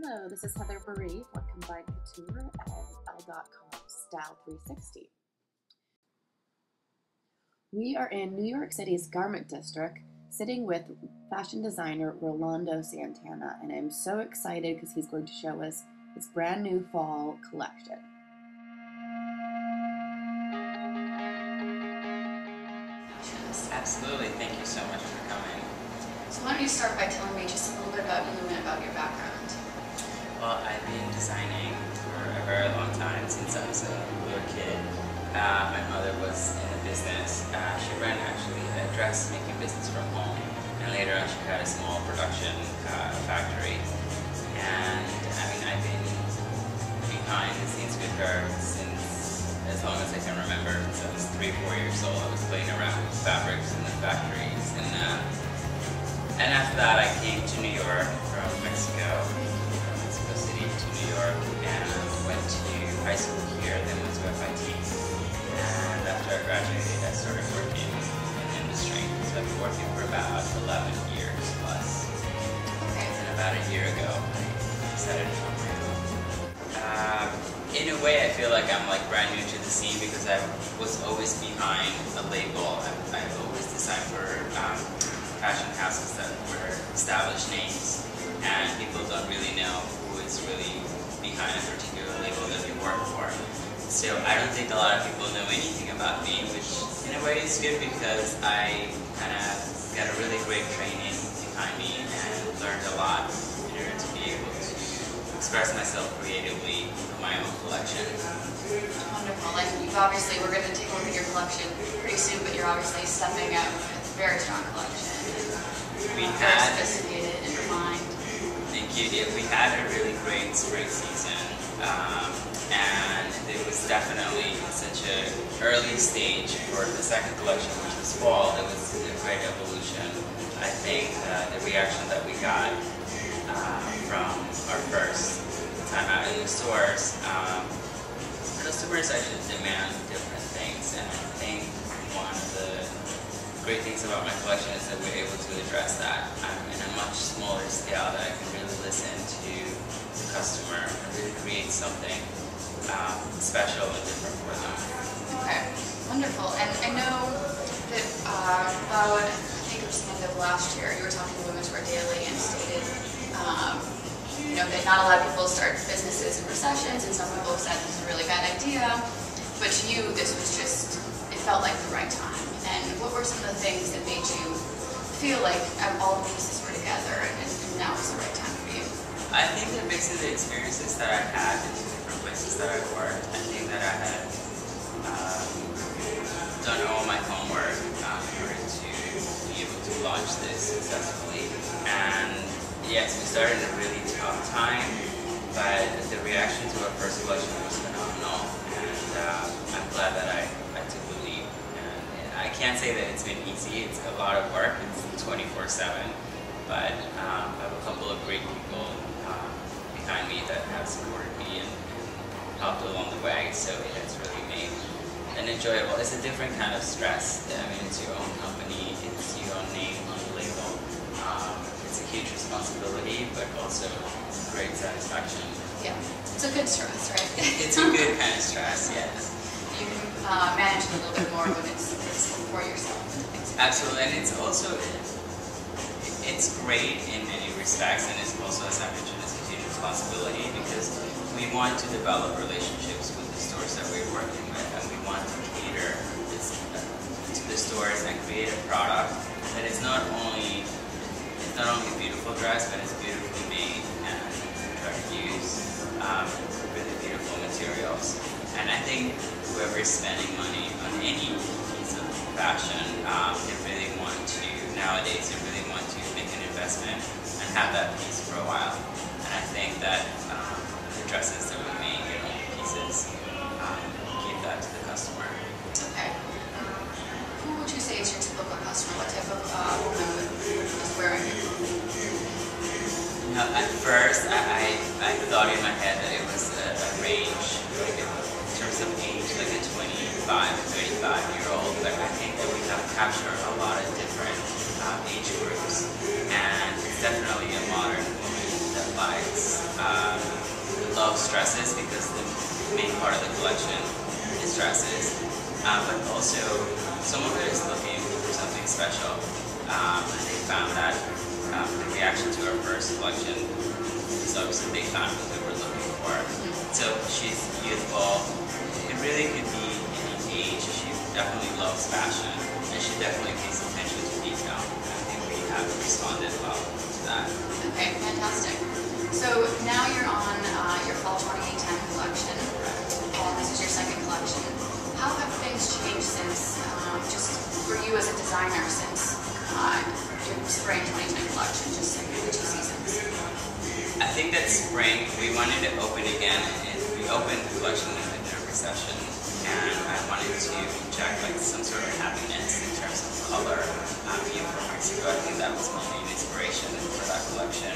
Hello, this is Heather Marie for Combined Couture and L.com Style 360. We are in New York City's Garment District, sitting with fashion designer Rolando Santana, and I'm so excited because he's going to show us his brand new fall collection. Absolutely, thank you so much for coming. So why don't you start by telling me just a little bit about you and about your background? Well, I've been designing for a very long time, since I was a little kid. My mother was in a business. She ran actually a dressmaking business from home, and later on she had a small production factory. And I mean, I've been behind the scenes with her since as long as I can remember. Since I was 3-4 years old, I was playing around with fabrics in the factories. And after that, I came to New York from Mexico City to New York, and went to high school here, then went to FIT. And after I graduated, I started working in the industry. So I've been working for about 11 years plus. Okay. And about a year ago, I decided to come here. In a way, I feel like I'm like brand new to the scene because I was always behind a label. I've always designed for fashion houses that were established names, and people don't really know who is really behind a particular label that they work for. So I don't think a lot of people know anything about me, which in a way is good because I kind of got a really great training behind me and learned a lot in order to be able to express myself creatively with my own collection. Wonderful. And you've obviously, we're going to take a look at your collection pretty soon, but you're obviously stepping up with a very strong collection. Very sophisticated and refined. Thank you. Yeah, we had a really great spring season, and it was definitely such an early stage for the second collection, which was fall. It was a great evolution. I think the reaction that we got from our first time out in the stores, customers actually demand different things, and I think one of the great things about my collection is that we're able to address that in a much smaller scale, that I can really listen to the customer and really create something special and different for them. Okay, wonderful. And I know that about, I think it was the end of last year, you were talking to Women's Wear Daily and stated that not a lot of people start businesses in recessions, and some people have said this is a really bad idea, but to you this was just, it felt like the right time. And what were some of the things that made you feel like all the pieces were together and now is the right time for you? I think a mix of the experiences that I had in the different places that I worked. I think that I had done all my homework in order to be able to launch this successfully. And yes, we started in a really tough time, but the reaction to our first collection was phenomenal. And I'm glad that I took the lead. I can't say that it's been easy. It's a lot of work. It's 24/7, but I have a couple of great people behind me that have supported me and helped along the way. So it's really made an enjoyable. It's a different kind of stress. I mean, it's your own company. It's your own name on the label. It's a huge responsibility, but also great satisfaction. Yeah, it's a good stress, right? It's a good kind of stress. Yes. You can manage it a little bit more when it's for yourself. Absolutely, and it's also, it's great in many respects, and it's also, as I mentioned, it's a huge responsibility because we want to develop relationships with the stores that we're working with, and we want to cater to the stores and create a product that is not only a beautiful dress, but it's beautifully made, and we try to use really beautiful materials. And I think whoever's spending money on any piece of fashion, nowadays they really want to make an investment and have that piece for a while. And I think that the dresses that we make in all pieces give that to the customer. Okay. Who would you say is your typical customer? What type of woman is wearing it? At first, I thought in my head that it was a range, like in terms of age, like a 25 to 35-year-old, but I think that we have captured a lot of different age groups, and it's definitely a modern woman that likes loves dresses because the main part of the collection is dresses, but also some of it is looking for something special, and they found that the reaction to our first collection is obviously they found what they were looking for. So she's youthful. It really could be any age. She definitely loves fashion, and she definitely pays attention to detail. And I think we have responded well to that. Okay, fantastic. So now you're on your fall 2010 collection, and this is your second collection. How have things changed since, just for you as a designer, since your spring 2010 collection, just like the 2 seasons? I think that spring we wanted to open again, and we opened the collection in a recession, and I wanted to inject like some sort of happiness in terms of color. Being from Mexico, I think that was my main inspiration for that collection.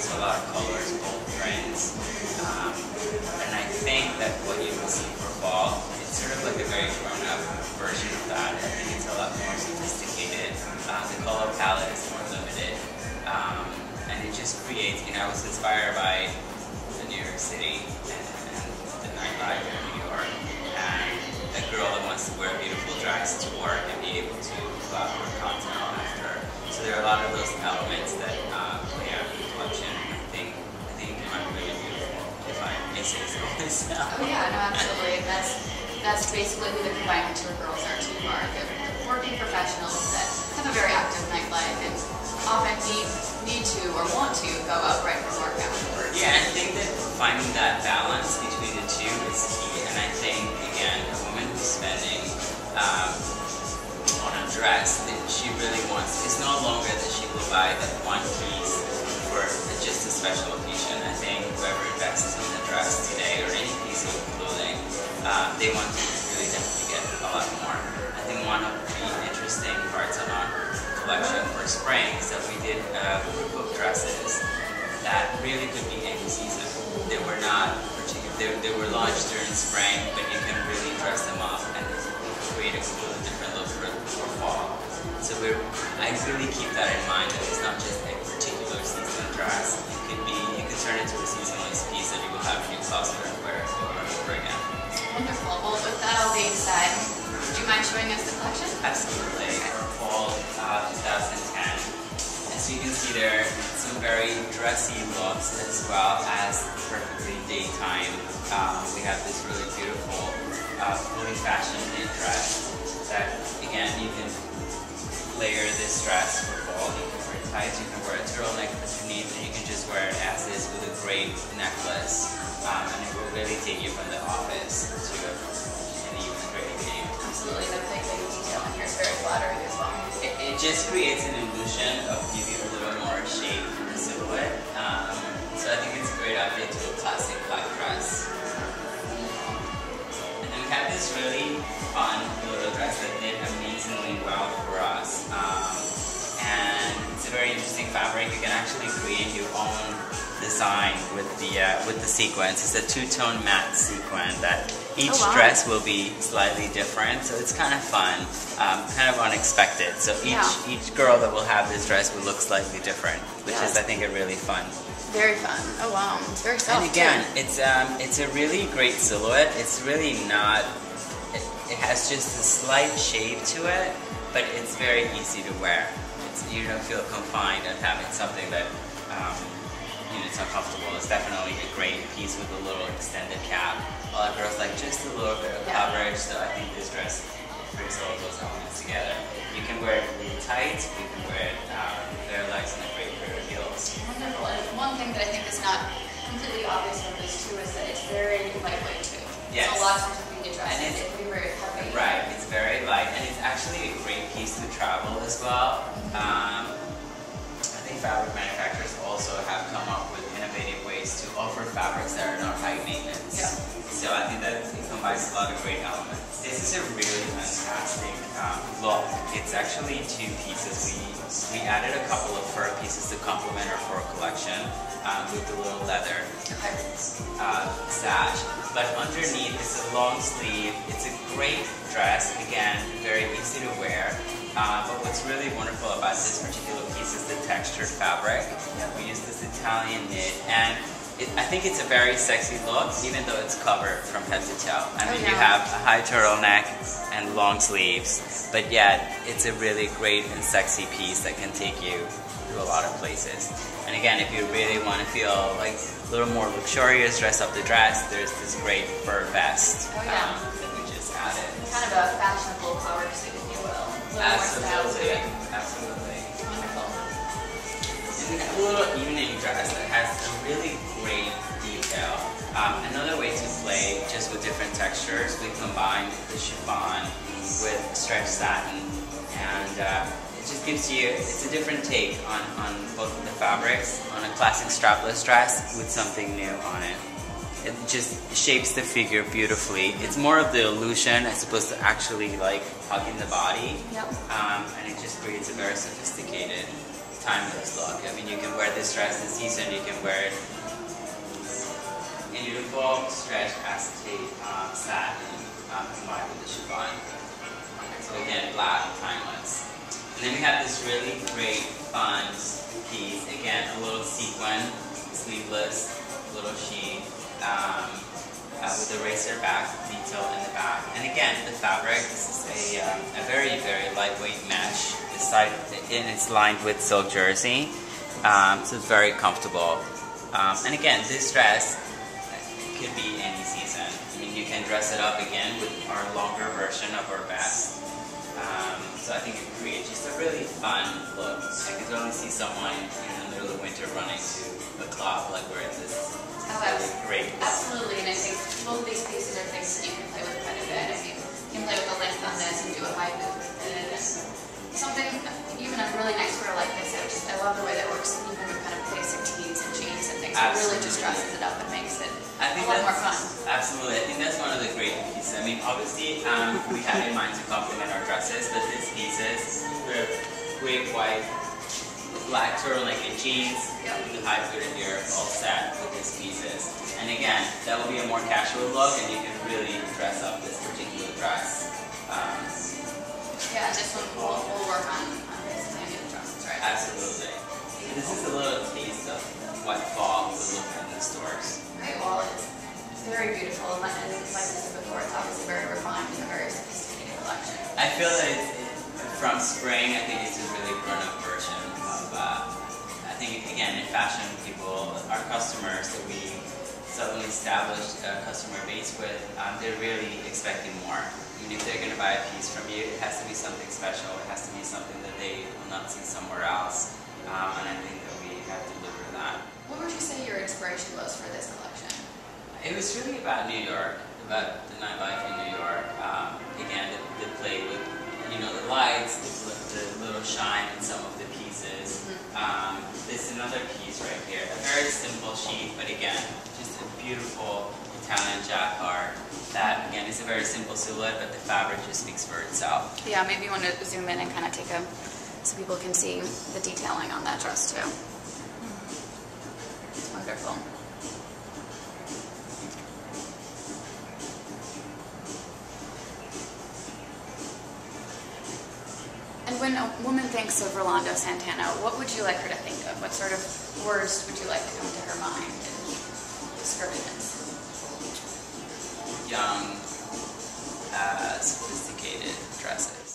So a lot of colors, bold prints, and I think that what you will see for fall, it's sort of like a very grown-up version of that. I think it's a lot more sophisticated. The color palette is more limited, and it just creates. I was inspired by the New York City and the nightlife in New York, and a girl that wants to wear a beautiful dress to work and be able to go out for content after. So there are a lot of those elements that play out in the collection. I think it might be really beautiful if I may say so myself. Oh yeah, no, absolutely. That's basically who the combined couture girls are too. Are the working professionals that have a very active nightlife and often need to or want to go out right from work afterwards. Yeah, I think that finding that balance between the two is key. And I think, again, a woman who's spending on a dress that she really wants, it's no longer that she will buy that one piece for just a special occasion. I think whoever invests in a dress today or any piece of clothing, they want to really definitely get a lot more. I think one of the interesting parts of our collection for spring is that we did book dresses that really could be any season. They were not particular. They were launched during spring, but you can really dress them up and create a completely different look for fall. So I really keep that in mind. That it's not just a particular season dress. You can turn it into a seasonless piece that you will have in your closet and wear over and over again. Wonderful. Well, with that all being said, would you mind showing us the collection? Absolutely. For fall 2010. As you can see, there are some very dressy looks as well as perfectly daytime. We have this really beautiful, fully fashioned knit dress that, again, you can layer this dress for fall. You can wear tights, you can wear a turtleneck underneath, and you can just wear it as is with a great necklace. And it will really take you from the office to an even great evening. Absolutely, the big detail in here is very flattering as well. It just creates an illusion of giving a little more shape to the silhouette. So I think it's a great outfit to a classic black dress. And then we have this really fun little dress that did amazingly well for us. And it's a very interesting fabric. You can actually create your own design with the sequins. It's a two-tone matte sequin that each dress will be slightly different, so it's kind of fun, kind of unexpected. So each girl that will have this dress will look slightly different, which is, I think, a really fun. Very fun. Oh wow, it's very soft. And again, it's a really great silhouette. It's really not. It has just a slight shave to it, but it's very easy to wear. You don't feel confined at having something that it's uncomfortable. It's definitely a great piece with a little extended cap. A lot of girls like just a little bit of coverage, so I think this dress brings all those elements together. You can wear it really tight, you can wear it bare legs and a great pair of heels. Wonderful. And one thing that I think is not completely obvious from this too is that it's very lightweight too. Yes. So a lot of times when you dress it, it can be very heavy. Right, it's very light, and it's actually a great piece to travel as well. I think fabric manufacturers also have come up with innovative ways to offer fabrics that are not high maintenance. Yeah. So I think that it combines a lot of great elements. This is a really fantastic look. It's actually two pieces. We added a couple of fur pieces to complement our fur collection with the little leather sash. But underneath is a long sleeve. It's a great dress. Again, very easy to wear. But what's really wonderful about this particular piece is the textured fabric. We use this Italian knit, and I think it's a very sexy look, even though it's covered from head to toe. I mean, you yeah. have a high turtleneck and long sleeves, but yet it's a really great and sexy piece that can take you to a lot of places. And again, if you really want to feel like a little more luxurious, dress up the dress, there's this great fur vest that we just added. Kind of a fashionable power suit, if you will. Absolutely, absolutely. Wonderful. And we have a little evening dress that has a really great detail. Another way to play just with different textures, we combined the chiffon with stretch satin, and it just gives you, it's a different take on both of the fabrics, on a classic strapless dress with something new on it. It just shapes the figure beautifully. It's more of the illusion as opposed to actually like hugging the body. Yep. And it just creates a very sophisticated, timeless look. I mean, you can wear this dress in season, you can wear it in beautiful stretch acetate satin combined with the chiffon. So again, black, timeless. And then we have this really great fun piece. Again, a little sequin, sleeveless, little sheen. With a racer back detail in the back. And again, the fabric, this is a very, very lightweight mesh. It's lined with silk jersey, so it's very comfortable. And again, this dress could be any season. I mean, you can dress it up again with our longer version of our vest. So I think it creates just a really fun look. I could only see someone in the middle of winter running to the club like we're in this. Great. Absolutely, and I think both of these pieces are things that you can play with quite a bit. I mean, you can play with the length on this and do a high boot with it. And something, even a really nice wear like this, I love the way that works even with kind of basic tees and jeans and things. It really just dresses it up and makes it a lot more fun. Absolutely, I think that's one of the great pieces. I mean, obviously, we had in mind to complement our dresses, but these pieces, they're great white, black turtleneck and jeans, with the high boot and you're all set with these pieces. And again, that will be a more casual look and you can really dress up this particular dress. Yeah, this one we'll work on this many of the dresses, right? Absolutely. And this is a little taste of what fall will look like in the stores. Right, well, it's very beautiful, and like I said before, it's obviously very refined and a very sophisticated collection. I feel that from spring, I think it's a really grown-up version of, I think, again, in fashion, people, our customers that we suddenly established a customer base with, they're really expecting more. I mean, if they're going to buy a piece from you, it has to be something special. It has to be something that they will not see somewhere else. And I think that we have to deliver that. What would you say your inspiration was for this collection? It was really about New York, about the nightlife in New York. Again, the play with, you know, the lights, the little shine in some of the pieces. This is another piece right here, a very simple sheath, but again, just a beautiful Italian jacquard that, again, is a very simple silhouette, but the fabric just speaks for itself. Yeah, maybe you want to zoom in and kind of take a, so people can see the detailing on that dress too. It's wonderful. And when a woman thinks of Rolando Santana, what would you like her to think of? What sort of words would you like to come to her mind in describing this? Young, sophisticated dresses.